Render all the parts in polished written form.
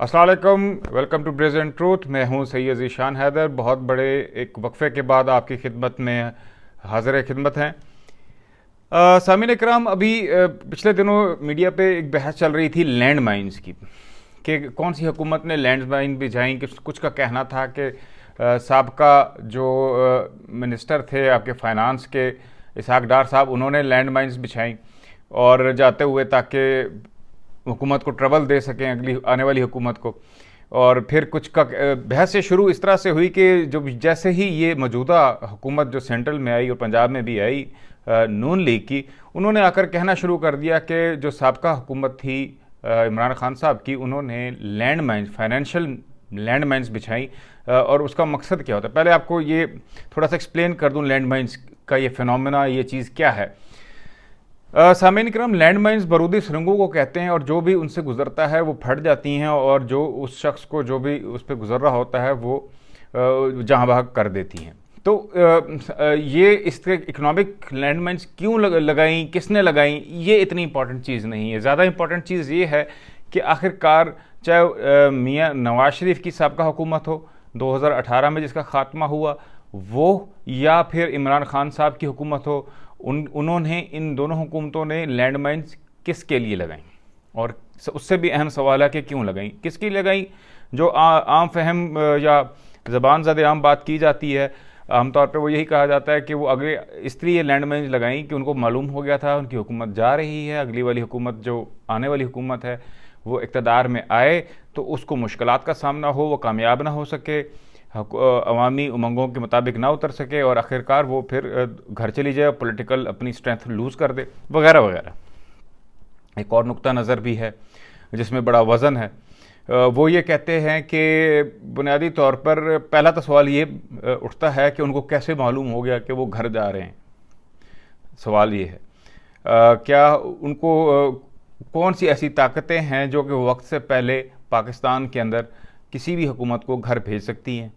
अस्सलाम वालेकुम, welcome to present truth. मैं हूं सैयद ज़ीशान हैदर। बहुत बड़े एक वक्फे के बाद आपकी खिदमत में हाजिर खिदमत हैं। सामीन इकराम, अभी पिछले दिनों मीडिया पे एक बहस चल रही थी लैंड माइंस की कि कौन सी हुकूमत ने लैंड माइन बिछाई। कुछ का कहना था कि साबका जो मिनिस्टर थे आपके फाइनेंस के इसहाक डार साहब, उन्होंने लैंड माइंस बिछाई और जाते हुए ताकि हुकूमत को ट्रबल दे सकें, अगली आने वाली हुकूमत को। और फिर कुछ का बहस से शुरू इस तरह से हुई कि जो जैसे ही ये मौजूदा हुकूमत जो सेंट्रल में आई और पंजाब में भी आई नून लीग की, उन्होंने आकर कहना शुरू कर दिया कि जो साबका हुकूमत थी इमरान खान साहब की, उन्होंने land mines, financial land mines बिछाई। और उसका मकसद क्या होता है, पहले आपको ये थोड़ा सा एक्सप्लेन कर दूं लैंड माइंस का ये फिनोमेना, ये चीज़ क्या है। सामीन करम, लैंड माइंस बारूदी सुरंगों को कहते हैं और जो भी उनसे गुजरता है वो फट जाती हैं और जो उस शख्स को जो भी उस पर गुजर रहा होता है वो जहाँ भाग कर देती हैं। तो ये इसके इकोनॉमिक लैंड माइंस क्यों लगाई, किसने लगाई, ये इतनी इंपॉर्टेंट चीज़ नहीं है। ज़्यादा इंपॉर्टेंट चीज़ ये है कि आखिरकार चाहे मियाँ नवाज शरीफ की साबका हुकूमत हो 2018 में जिसका खात्मा हुआ वो, या फिर इमरान खान साहब की हुकूमत हो, उन्होंने इन दोनों हुकूमतों ने लैंड माइंस किसके लिए लगाई। और उससे भी अहम सवाल है कि क्यों लगाई, किसकी लगाई। जो आम फहम या ज़बान ज़्यादा आम बात की जाती है आमतौर पर, वो यही कहा जाता है कि वो अगले इसलिए लैंड माइंस लगाई कि उनको मालूम हो गया था उनकी हुकूमत जा रही है, अगली वाली हुकूमत जो आने वाली हुकूमत है वो इक़्तिदार में आए तो उसको मुश्किलात का सामना हो, वो कामयाब ना हो सके, अवामी उमंगों के मुताबिक ना उतर सके और आखिरकार वो फिर घर चली जाए, पॉलिटिकल अपनी स्ट्रेंथ लूज़ कर दे, वगैरह वगैरह। एक और नुक्ता नज़र भी है जिसमें बड़ा वज़न है। वो ये कहते हैं कि बुनियादी तौर पर पहला तो सवाल ये उठता है कि उनको कैसे मालूम हो गया कि वो घर जा रहे हैं। सवाल ये है क्या उनको कौन सी ऐसी ताकतें हैं जो कि वक्त से पहले पाकिस्तान के अंदर किसी भी हुकूमत को घर भेज सकती हैं।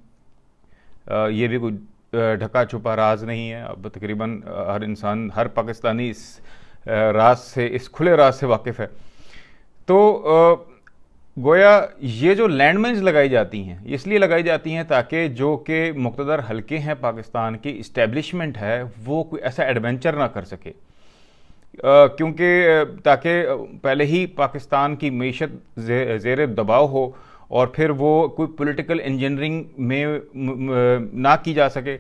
ये भी कोई ढका छुपा राज नहीं है। अब तकरीबन हर इंसान, हर पाकिस्तानी इस राज से, इस खुले राज से वाकिफ़ है। तो गोया ये जो लैंड माइंस लगाई जाती हैं इसलिए लगाई जाती हैं ताकि जो कि मुक़्तदर हल्के हैं पाकिस्तान की इस्टेब्लिशमेंट है वो कोई ऐसा एडवेंचर ना कर सके, क्योंकि ताकि पहले ही पाकिस्तान की मीशत ज़ेर दबाव हो और फिर वो कोई पॉलिटिकल इंजीनियरिंग में ना की जा सके।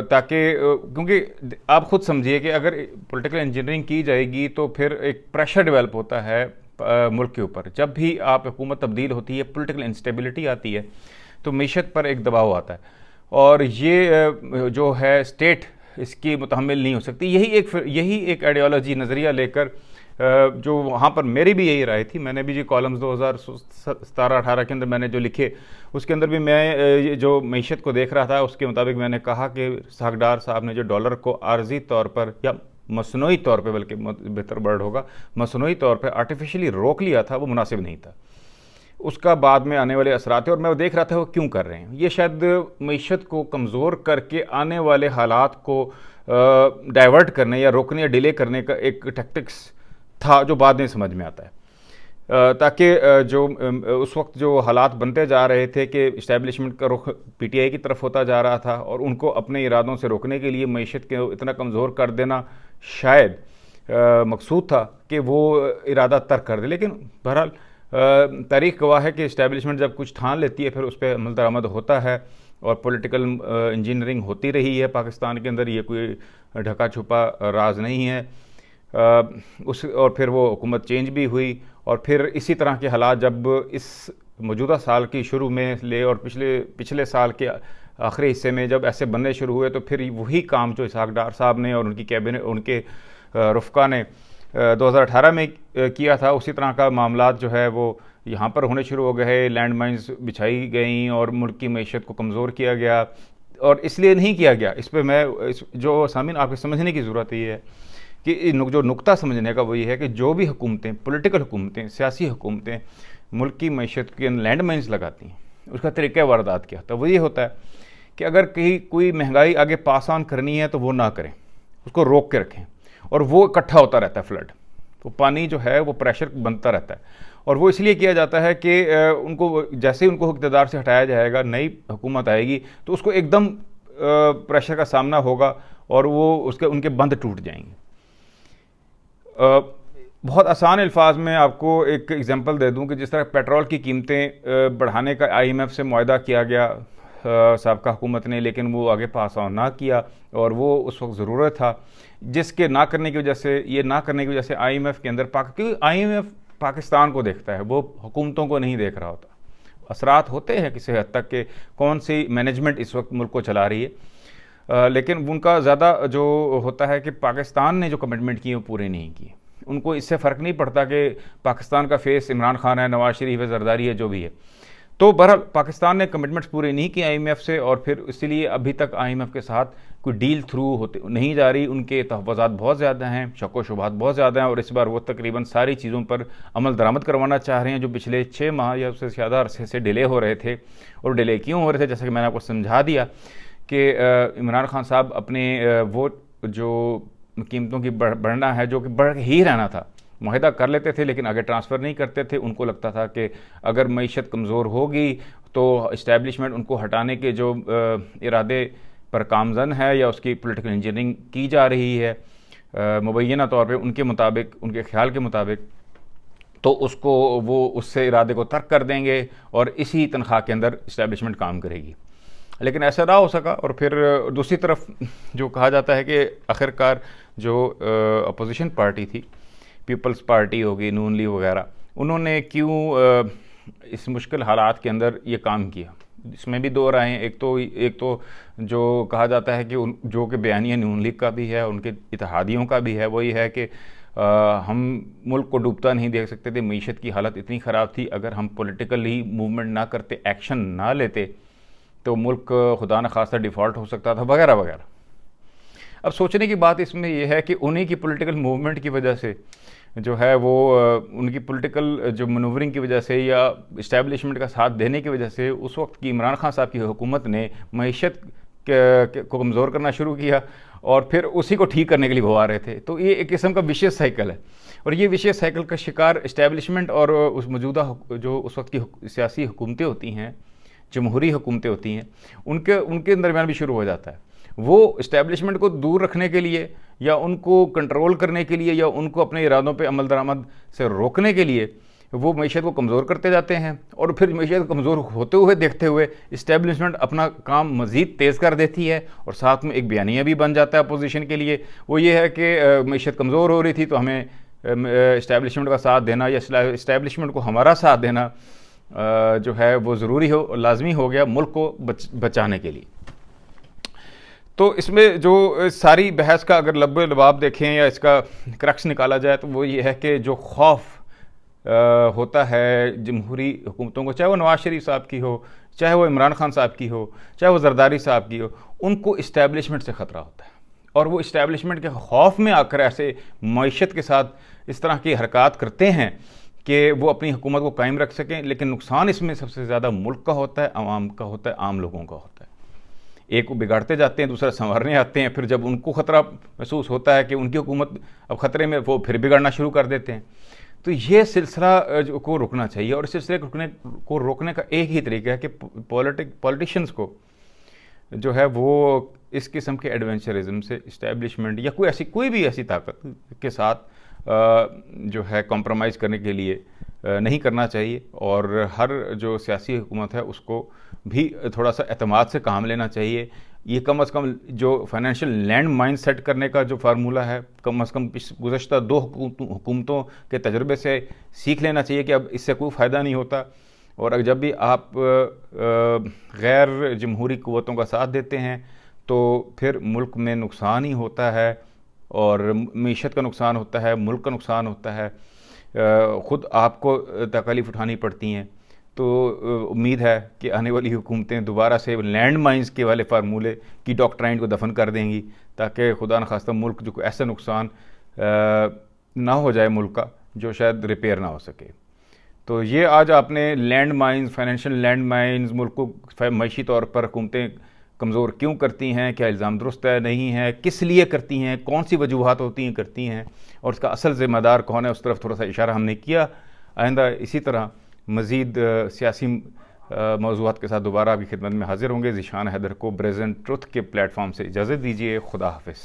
ताकि क्योंकि आप ख़ुद समझिए कि अगर पॉलिटिकल इंजीनियरिंग की जाएगी तो फिर एक प्रेशर डेवलप होता है मुल्क के ऊपर। जब भी आप हुकूमत तब्दील होती है, पॉलिटिकल इंस्टेबिलिटी आती है तो मीशत पर एक दबाव आता है और ये जो है स्टेट इसकी मुतहम्मिल नहीं हो सकती। यही एक आइडियोलॉजी, नज़रिया लेकर जो वहाँ पर मेरी भी यही राय थी। मैंने भी जो कॉलम्स 2017-18 के अंदर मैंने जो लिखे उसके अंदर भी मैं जो मीशत को देख रहा था उसके मुताबिक मैंने कहा कि इसहाक डार साहब ने जो डॉलर को आर्जी तौर पर या मसनूई तौर पर, बल्कि बेहतर वर्ड होगा, मसनूई तौर पर आर्टिफिशियली रोक लिया था, वो मुनासिब नहीं था। उसका बाद में आने वाले असरात थे और मैं वो देख रहा था वो क्यों कर रहे हैं। ये शायद मीशत को कमज़ोर करके आने वाले हालात को डाइवर्ट करने या रोकने या डिले करने का एक टैक्टिक्स था जो बाद में समझ में आता है, ताकि जो उस वक्त जो हालात बनते जा रहे थे कि इस्टेब्लिशमेंट का रुख पीटीआई की तरफ होता जा रहा था और उनको अपने इरादों से रोकने के लिए मीशत के इतना कमज़ोर कर देना शायद मकसूद था कि वो इरादा तर्क कर दे। लेकिन बहरहाल तारीख़ गवाह है कि इस्टेब्लिशमेंट जब कुछ ठान लेती है फिर उस पर अमल दरामद होता है और पॉलिटिकल इंजीनियरिंग होती रही है पाकिस्तान के अंदर। ये कोई ढका छुपा राज नहीं है। और फिर वो हुकूमत चेंज भी हुई और फिर इसी तरह के हालात जब इस मौजूदा साल की शुरू में ले और पिछले साल के आखिरी हिस्से में जब ऐसे बनने शुरू हुए तो फिर वही काम जो इसहाक डार साहब ने और उनकी कैबिनेट, उनके रुफ़का ने 2018 में किया था, उसी तरह का मामलात जो है वो यहाँ पर होने शुरू हो गए। लैंड माइंस बिछाई गई और मुल्क की मीशत को कमज़ोर किया गया। और इसलिए नहीं किया गया, इस पर मैं जो सामीन आपको समझने की ज़रूरत ये है कि जो नुक्ता समझने का वो ये है कि जो भी हुकूमतें, पॉलिटिकल हुकूमतें, सियासी हुकूमतें मुल्क की मीशत के लैंड माइंस लगाती हैं उसका तरीक़ा वारदात क्या होता है। वो ये होता है कि अगर कहीं कोई महंगाई आगे पास ऑन करनी है तो वो ना करें, उसको रोक के रखें और वो इकट्ठा होता रहता है फ्लड। तो पानी जो है वो प्रेशर बनता रहता है और वो इसलिए किया जाता है कि उनको जैसे ही उनको इक़्तिदार से हटाया जाएगा, नई हुकूमत आएगी तो उसको एकदम प्रेशर का सामना होगा और वो उसके उनके बंद टूट जाएंगे। बहुत आसान अल्फाज में आपको एक एग्जांपल दे दूं कि जिस तरह पेट्रोल की कीमतें बढ़ाने का आईएमएफ से मुआहदा किया गया साबका हुकूमत ने, लेकिन वो आगे पास ऑन ना किया और वो उस वक्त ज़रूरत था, जिसके ना करने की वजह से, ये ना करने की वजह से आईएमएफ के अंदर क्योंकि आईएमएफ पाकिस्तान को देखता है, वो हुकूमतों को नहीं देख रहा होता। असरात होते हैं किसी हद तक कि कौन सी मैनेजमेंट इस वक्त मुल्क को चला रही है, लेकिन उनका ज़्यादा जो होता है कि पाकिस्तान ने जो कमिटमेंट की वो पूरे नहीं किए। उनको इससे फ़र्क नहीं पड़ता कि पाकिस्तान का फेस इमरान खान है, नवाज शरीफ है, जरदारी है, जो भी है। तो बहरहाल पाकिस्तान ने कमिटमेंट्स पूरे नहीं किए आईएमएफ से, और फिर इसीलिए अभी तक आईएमएफ के साथ कोई डील थ्रू होते नहीं जा रही। उनके तहफ़्फ़ुज़ात बहुत ज़्यादा हैं, शक व शुबहात बहुत ज़्यादा हैं, और इस बार वो तकरीबन सारी चीज़ों पर अमल दरामद करवाना चाह रहे हैं जो पिछले 6 माह या उससे ज़्यादा अरसे से डिले हो रहे थे। और डिले क्यों हो रहे थे, जैसा कि मैंने आपको समझा दिया कि इमरान खान साहब अपने वो जो कीमतों की बढ़ना है, जो कि बढ़ ही रहना था, मुआहदा कर लेते थे लेकिन आगे ट्रांसफ़र नहीं करते थे। उनको लगता था कि अगर मईशत कमज़ोर होगी तो इस्टेब्लिशमेंट उनको हटाने के जो इरादे पर कामज़न है या उसकी पॉलिटिकल इंजीनियरिंग की जा रही है मुबैना तौर पे उनके मुताबिक, उनके ख्याल के मुताबिक, तो उसको वो उससे इरादे को तर्क कर देंगे और इसी तनख्वाह के अंदर इस्टेब्लिशमेंट काम करेगी। लेकिन ऐसा ना हो सका। और फिर दूसरी तरफ जो कहा जाता है कि आखिरकार जो अपोजिशन पार्टी थी, पीपल्स पार्टी होगी, नून लीग वगैरह, उन्होंने क्यों इस मुश्किल हालात के अंदर ये काम किया, इसमें भी दो राहें। एक तो जो कहा जाता है कि जो कि बयानिया नून लीग का भी है, उनके इत्तेहादियों का भी है, वही है कि हम मुल्क को डूबता नहीं देख सकते थे, मईशत की हालत इतनी ख़राब थी, अगर हम पॉलिटिकली मूवमेंट ना करते, एक्शन ना लेते, तो मुल्क खुदा न खास्ता डिफ़ॉल्ट हो सकता था, वगैरह वगैरह। अब सोचने की बात इसमें यह है कि उन्हीं की पॉलिटिकल मूवमेंट की वजह से जो है वो उनकी पॉलिटिकल जो मनूवरिंग की वजह से या इस्टेब्लिशमेंट का साथ देने की वजह से उस वक्त की इमरान खान साहब की हुकूमत ने मईशत को कमज़ोर करना शुरू किया और फिर उसी को ठीक करने के लिए वो आ रहे थे। तो ये एक किस्म का विशेष साइकिल है, और ये विशेष साइकिल का शिकार इस्टेब्लिशमेंट और उस मौजूदा जो उस वक्त की सियासी हुकूमतें होती हैं, जमहूरी हुकूमतें होती हैं, उनके दरमियान भी शुरू हो जाता है। वो इस्टेब्लिशमेंट को दूर रखने के लिए या उनको कंट्रोल करने के लिए या उनको अपने इरादों पे अमल दरामद से रोकने के लिए वो मईशत को कमज़ोर करते जाते हैं, और फिर मईशत कमज़ोर होते हुए देखते हुए इस्टेब्लिशमेंट अपना काम मज़ीद तेज़ कर देती है, और साथ में एक बयानिया भी बन जाता है अपोजिशन के लिए। वो ये है कि मईशत कमज़ोर हो रही थी तो हमें इस्टेब्लिशमेंट का साथ देना या इस्टेब्लिशमेंट को हमारा साथ देना जो है वो ज़रूरी हो, लाजमी हो गया मुल्क को बचाने के लिए। तो इसमें जो सारी बहस का अगर लब्बे लबाब देखें या इसका क्रक्स निकाला जाए तो वो ये है कि जो खौफ होता है जमहूरी हुकूमतों को, चाहे वो नवाज शरीफ साहब की हो, चाहे वो इमरान खान साहब की हो, चाहे वो जरदारी साहब की हो, उनको इस्टेब्लिशमेंट से ख़तरा होता है, और वो इस्टेब्लिशमेंट के खौफ में आकर ऐसे मईशत के साथ इस तरह की हरकत करते हैं कि वो अपनी हुकूमत को कायम रख सकें। लेकिन नुकसान इसमें सबसे ज़्यादा मुल्क का होता है, आवाम का होता है, आम लोगों का होता है। एक को बिगाड़ते जाते हैं, दूसरा संवारने आते हैं, फिर जब उनको ख़तरा महसूस होता है कि उनकी हुकूमत अब ख़तरे में, वो फिर बिगाड़ना शुरू कर देते हैं। तो ये सिलसिला को रुकना चाहिए, और इस सिलसिले को रोकने का एक ही तरीका है कि पॉलिटिशियंस को जो है वो इस किस्म के एडवेंचरिज्म से इस्टेब्लिशमेंट या कोई भी ऐसी ताकत के साथ जो है कॉम्प्रोमाइज़ करने के लिए नहीं करना चाहिए, और हर जो सियासी हुकूमत है उसको भी थोड़ा सा एतमाद से काम लेना चाहिए। ये कम अज़ कम जो फाइनेंशियल लैंड माइन सेट करने का जो फार्मूला है, कम अज़ कम गुज़श्ता 2 हुकूमतों के तजर्बे से सीख लेना चाहिए कि अब इससे कोई फ़ायदा नहीं होता, और जब भी आप गैर जमहूरी क़ुव्वतों का साथ देते हैं तो फिर मुल्क में नुकसान ही होता है, और मईशत का नुकसान होता है, मुल्क का नुकसान होता है, ख़ुद आपको तकलीफ़ उठानी पड़ती हैं। तो उम्मीद है कि आने वाली हुकूमतें दोबारा से लैंड माइंस के वाले फार्मूले की डॉक्ट्राइन को दफन कर देंगी, ताकि खुदा न खास्ता मुल्क जो ऐसा नुकसान ना हो जाए मुल्क का जो शायद रिपेयर ना हो सके। तो ये आज आपने land mines, financial land mines, मुल्क को मईशी तौर पर हुकूमतें कमज़ोर क्यों करती हैं, क्या इल्ज़ाम दुरुस्त है नहीं है, किस लिए करती हैं, कौन सी वजूहात होती हैं करती हैं, और उसका असल ज़िम्मेदार कौन है, उस तरफ थोड़ा सा इशारा हमने किया। आइंदा इसी तरह मज़ीद सियासी मौज़ूआत के साथ दोबारा आपकी खिदमत में हाजिर होंगे। ज़ीशान हैदर को प्रेजेंट ट्रुथ के प्लेटफॉर्म से इजाज़त दीजिए। खुदा हाफिज़।